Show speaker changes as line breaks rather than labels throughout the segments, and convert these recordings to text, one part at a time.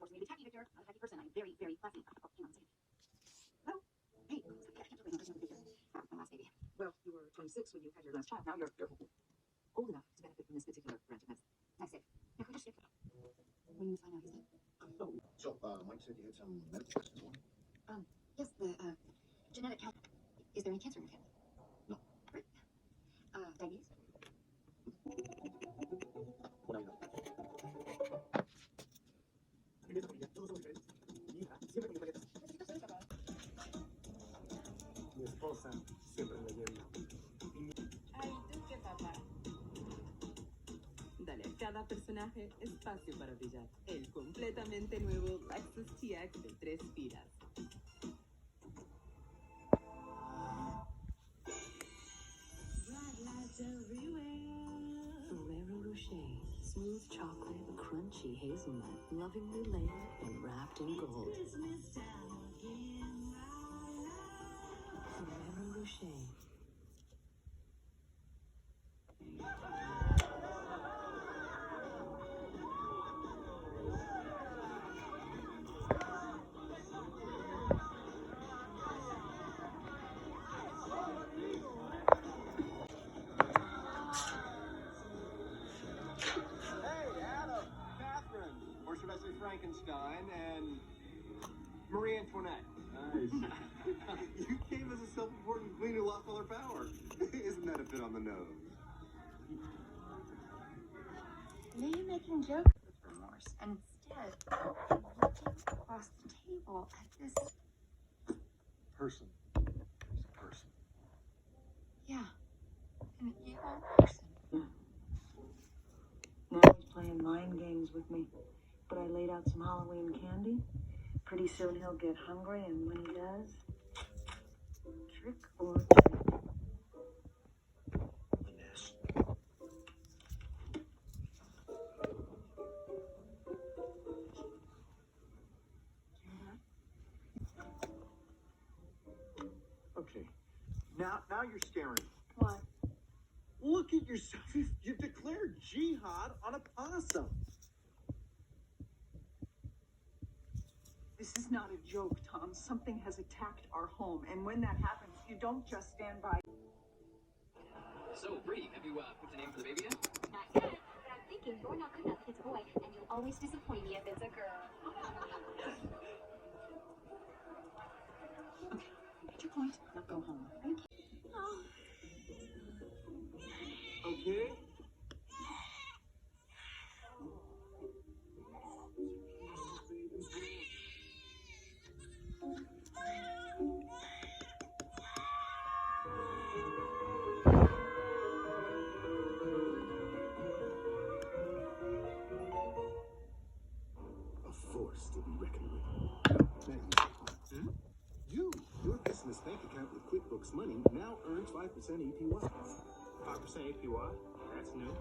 forcing me to be tacky, Victor. I'm not a tacky person. I'm very, very classy. Oh, hang on a second. Hello? Hey, I can't believe I'm picture. My last baby. Well, you were 26 when you had your last child. Now you're old enough to benefit from this particular branch of medicine. Nice save. Now, who just skipped? When you find out, he said.
So, Mike said you had some medical questions for me?
Yes, the genetic count. Is there any cancer in your family?
No.
Great. Diabetes?
What do you know?
Mi esposa siempre me lleva.
Ay, ¿tú qué, papá? Dale a cada personaje espacio para brillar. El completamente nuevo Lexus TX de 3 filas. Bright lights everywhere. Ferrero Rocher, smooth chocolate, crunchy hazelnut, lovingly layered and wrapped in gold. Christmas time again. Ferrero Rocher.
Or should I say Frankenstein and Marie Antoinette? Nice. You came as a self-important queen who lost all her power. Isn't that a bit on the nose?
Maybe making jokes with remorse, and instead looking across the table at this.
Person is a person.
Yeah, an evil person.
Now he's playing mind games with me. But I laid out some Halloween candy. Pretty soon he'll get hungry, and when he does, trick or treat.
Okay. Now you're scaring me.
What?
Look at yourself. You've declared jihad on a possum.
This is not a joke, Tom. Something has attacked our home, and when that happens, you don't just stand by.
So, Bree, have you picked a name for the baby yet?
Not yet, but I'm thinking you're not good enough if it's a boy, and you'll always disappoint me if it's a girl.
Okay, you made your point. Now go home. Thank you.
Okay?
A force to be reckoned with. Not you. Your business bank account with QuickBooks Money now earns 5% APY.
5% APY? That's new.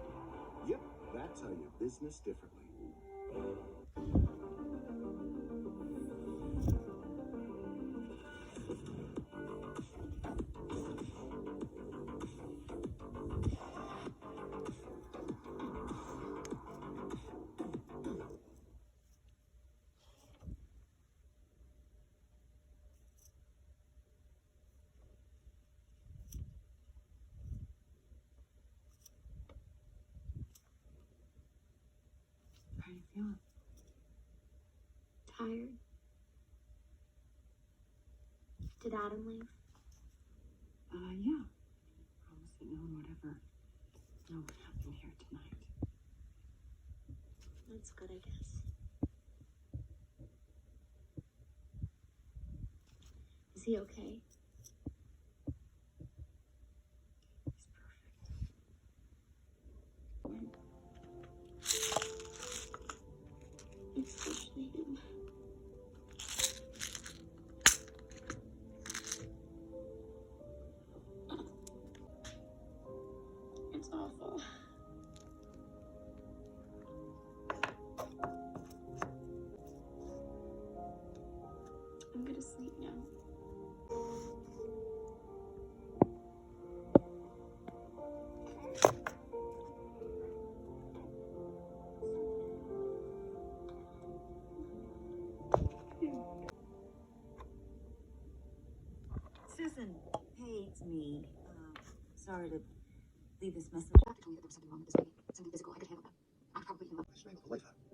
Yep, that's how you business differently.
How are you feeling? Tired? Did Adam leave?
Yeah. Promise that no one would ever know what happened here tonight.
That's good, I guess. Is he okay?
He's perfect.
Especially him. It's awful. I'm gonna sleep now.
it's me. Sorry to leave this message.
Doctor told me that there was something wrong with this baby. Something physical. I could handle that. I'm probably in love.
What's your name? Alexa.